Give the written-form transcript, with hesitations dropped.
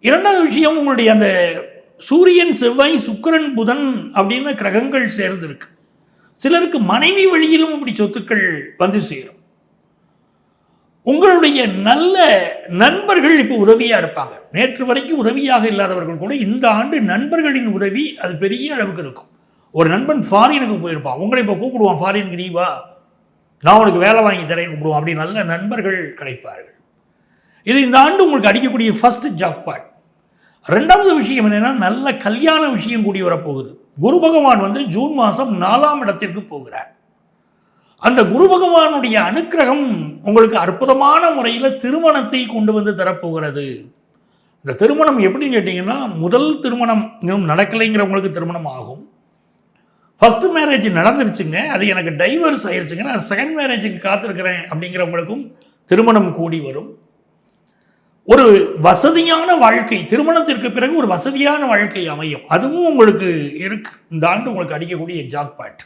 இரண்டாவது விஷயம், உங்களுடைய அந்த சூரியன், செவ்வாய், சுக்கிரன், புதன் அப்படின்னு கிரகங்கள் சேர்ந்திருக்கு. சிலருக்கு மனைவி வழியிலும் இப்படி சொத்துக்கள் வந்து சேரும். உங்களுடைய நல்ல நண்பர்கள் இப்போ உதவியாக இருப்பாங்க. நேற்று வரைக்கும் உதவியாக இல்லாதவர்கள் கூட இந்த ஆண்டு நண்பர்களின் உதவி அது பெரிய அளவுக்கு இருக்கும். ஒரு நண்பன் ஃபாரினுக்கு போயிருப்பான், உங்களை இப்போ கூப்பிடுவான், ஃபாரினுக்கு நீ வா, நான் உனக்கு வேலை வாங்கி தரேன்னு கூப்பிடுவான். அப்படி நல்ல நண்பர்கள் கிடைப்பார்கள். இது இந்த ஆண்டு உங்களுக்கு அடிக்கக்கூடிய ஃபர்ஸ்ட் ஜாக்பாட். ரெண்டாவது விஷயம் என்னென்னா, நல்ல கல்யாண விஷயம் கூடி வரப்போகுது. குரு பகவான் வந்து ஜூன் மாதம் 4ஆம் இடத்திற்கு போகிறார். அந்த குரு பகவானுடைய அனுக்கிரகம் உங்களுக்கு அற்புதமான முறையில் திருமணத்தை கொண்டு வந்து தரப்போகிறது. இந்த திருமணம் எப்படின்னு கேட்டிங்கன்னா, முதல் திருமணம் இன்னும் நடக்கலைங்கிறவங்களுக்கு திருமணம் ஆகும். ஃபஸ்ட்டு மேரேஜ் நடந்துருச்சுங்க, அது எனக்கு டைவர்ஸ் ஆயிடுச்சுங்க, நான் செகண்ட் மேரேஜுக்கு காத்திருக்கிறேன் அப்படிங்கிறவங்களுக்கும் திருமணம் கூடி வரும். ஒரு வசதியான வாழ்க்கை, திருமணத்திற்கு பிறகு ஒரு வசதியான வாழ்க்கை அமையும். அதுவும் உங்களுக்கு இருக்கு. இந்த ஆண்டு உங்களுக்கு அடிக்கக்கூடிய ஜாக்பாட்.